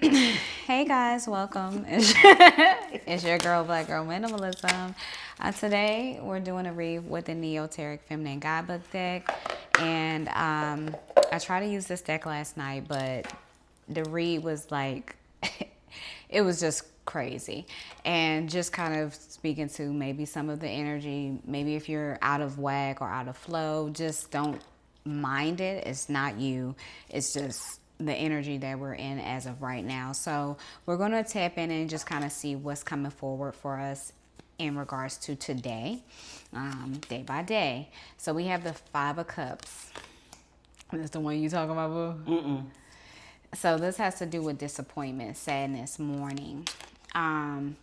Hey guys, welcome. It's your girl, Black Girl Minimalism. Today we're doing a read with the Neoteric Feminine Guidebook deck, and I tried to use this deck last night, but the read was like, it was just crazy, and just kind of speaking to maybe some of the energy. Maybe if you're out of whack or out of flow, just don't mind it. It's not you. It's just the energy that we're in as of right now. So we're going to tap in and just kind of see what's coming forward for us in regards to today, day by day. So we have the Five of Cups. That's the one you talking about, boo? So this has to do with disappointment, sadness, mourning. Um,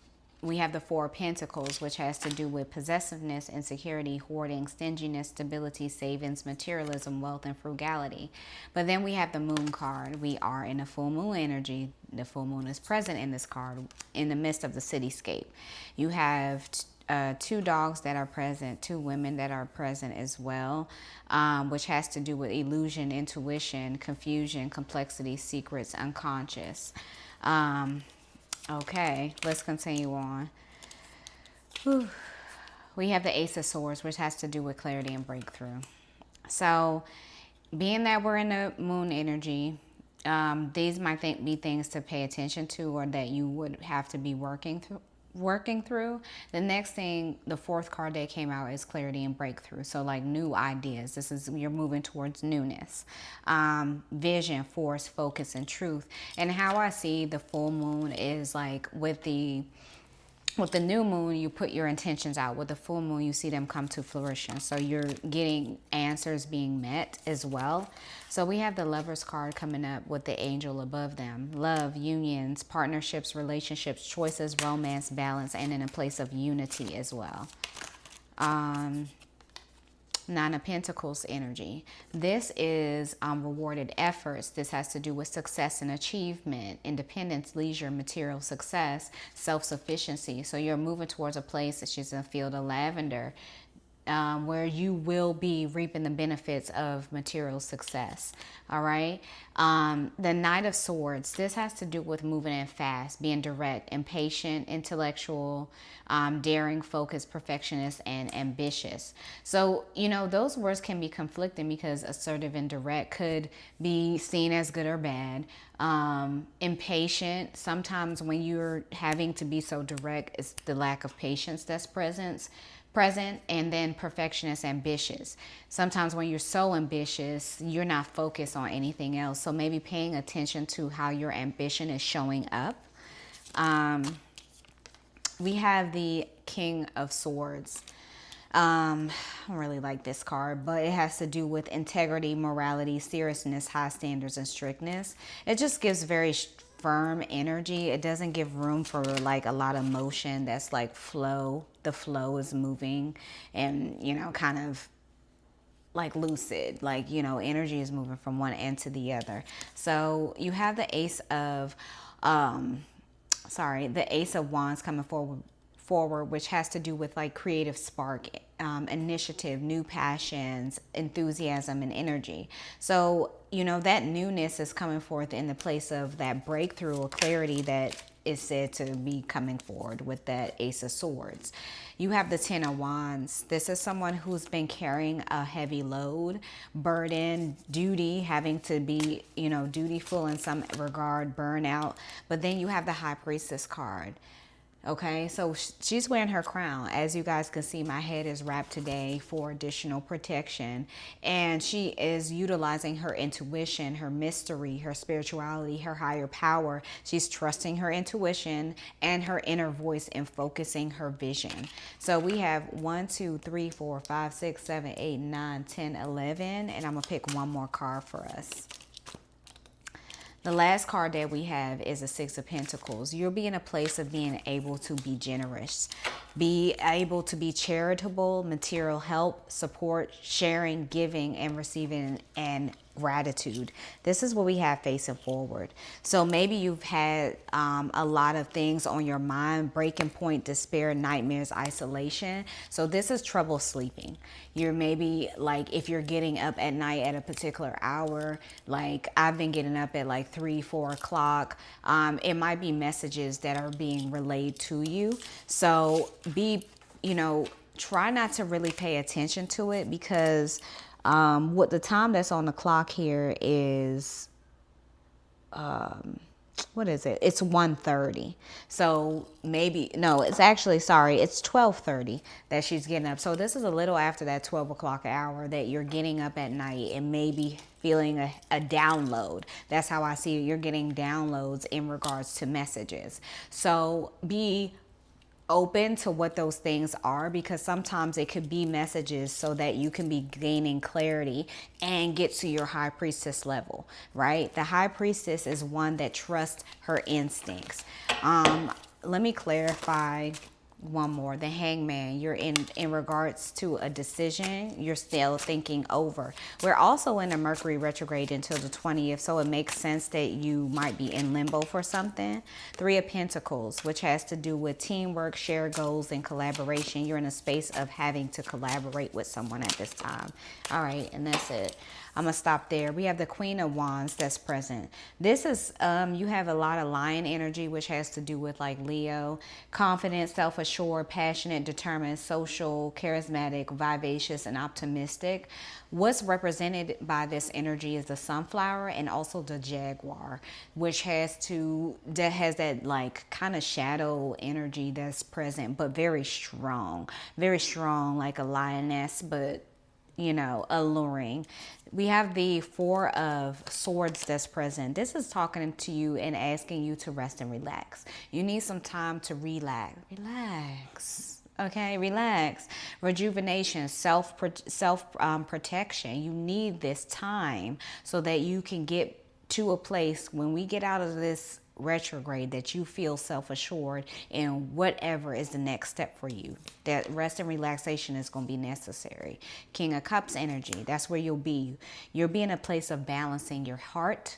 we have the Four of Pentacles, which has to do with possessiveness, insecurity, hoarding, stinginess, stability, savings, materialism, wealth, and frugality. But then we have the Moon card. We are in a full moon energy. The full moon is present in this card in the midst of the cityscape. You have two dogs that are present, two women that are present as well, which has to do with illusion, intuition, confusion, complexity, secrets, unconscious. Okay, let's continue on. Whew. We have the Ace of Swords, which has to do with clarity and breakthrough. So, being that we're in the moon energy, these might be things to pay attention to, or that you would have to be working through. The next thing, the fourth card that came out is clarity and breakthrough. So like new ideas. This is, you're moving towards newness, vision, force, focus, and truth. And how I see the full moon is like with the new moon, you put your intentions out. With the full moon, you see them come to fruition. So you're getting answers being met as well. So we have the Lover's card coming up with the angel above them. Love, unions, partnerships, relationships, choices, romance, balance, and in a place of unity as well. Nine of Pentacles energy. This is rewarded efforts. This has to do with success and achievement, independence, leisure, material success, self-sufficiency. So you're moving towards a place that she's in a field of lavender, where you will be reaping the benefits of material success. All right. The Knight of Swords. This has to do with moving in fast, being direct, impatient, intellectual, daring, focused, perfectionist, and ambitious. So, those words can be conflicting because assertive and direct could be seen as good or bad. Impatient. Sometimes when you're having to be so direct, it's the lack of patience that's present, and then perfectionist, ambitious. Sometimes when you're so ambitious, you're not focused on anything else. So maybe paying attention to how your ambition is showing up. We have the King of Swords. I don't really like this card, but it has to do with integrity, morality, seriousness, high standards, and strictness. It just gives very firm energy. It doesn't give room for like a lot of motion. That's like flow. The flow is moving and, kind of like lucid, like, energy is moving from one end to the other. So you have the Ace of Wands coming forward, which has to do with like creative spark, initiative, new passions, enthusiasm, and energy. So, that newness is coming forth in the place of that breakthrough or clarity that is said to be coming forward with that Ace of Swords. You have the Ten of Wands. This is someone who's been carrying a heavy load, burden, duty, having to be, dutiful in some regard, burnout. But then you have the High Priestess card. Okay, so she's wearing her crown. As you guys can see, my head is wrapped today for additional protection. And she is utilizing her intuition, her mystery, her spirituality, her higher power. She's trusting her intuition and her inner voice and focusing her vision. So we have 1, 2, 3, 4, 5, 6, 7, 8, 9, 10, 11. And I'm going to pick one more card for us. The last card that we have is the Six of Pentacles. You'll be in a place of being able to be generous, be able to be charitable, material help, support, sharing, giving, and receiving, and gratitude. This is what we have facing forward. So maybe you've had a lot of things on your mind: breaking point, despair, nightmares, isolation. So this is trouble sleeping. You're maybe like, if you're getting up at night at a particular hour, like I've been getting up at like 3-4 o'clock. It might be messages that are being relayed to you. So try not to really pay attention to it, because what the time that's on the clock here is, what is it? It's 1:30. So maybe, no, it's actually, sorry, it's 12:30 that she's getting up. So this is a little after that 12 o'clock hour that you're getting up at night and maybe feeling a download. That's how I see it. You're getting downloads in regards to messages. So be open to what those things are, because sometimes it could be messages so that you can be gaining clarity and get to your high priestess level, right? The high priestess is one that trusts her instincts. Let me clarify one more. The hangman, you're in regards to a decision you're still thinking over. We're also in a Mercury retrograde until the 20th, so it makes sense that you might be in limbo for something. 3 of Pentacles, which has to do with teamwork, shared goals, and collaboration. You're in a space of having to collaborate with someone at this time. All right, and that's it. I'm gonna stop there. We have the Queen of Wands that's present. This is, you have a lot of lion energy, which has to do with like Leo, confident, self-assured, passionate, determined, social, charismatic, vivacious, and optimistic. What's represented by this energy is the sunflower and also the jaguar, which has that like kind of shadow energy that's present, but very strong, like a lioness, but alluring. We have the 4 of Swords that's present. This is talking to you and asking you to rest and relax. You need some time to relax. Okay, relax. Rejuvenation, self protection. You need this time so that you can get to a place when we get out of this retrograde that you feel self-assured in whatever is the next step for you. That rest and relaxation is going to be necessary. King of Cups energy, that's where you'll be. You'll be in a place of balancing your heart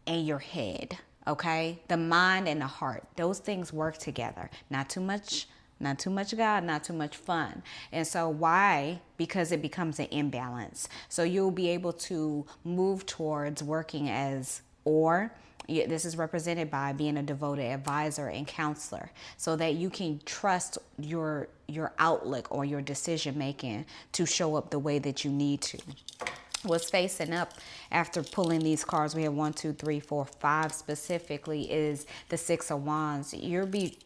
and your head. Okay, the mind and the heart, those things work together. Not too much God, not too much fun. And so why? Because it becomes an imbalance. So you'll be able to move towards working as, or this is represented by being a devoted advisor and counselor, so that you can trust your outlook or your decision making to show up the way that you need to. What's facing up after pulling these cards, we have 1, 2, 3, 4, 5 specifically, is the 6 of Wands. You'll be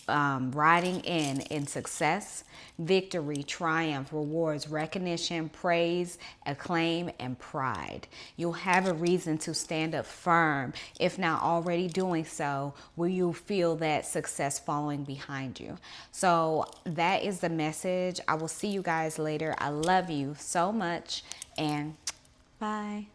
riding in success, victory, triumph, rewards, recognition, praise, acclaim, and pride. You'll have a reason to stand up firm, if not already doing so, where you feel that success following behind you. So that is the message. I will see you guys later. I love you so much, and bye.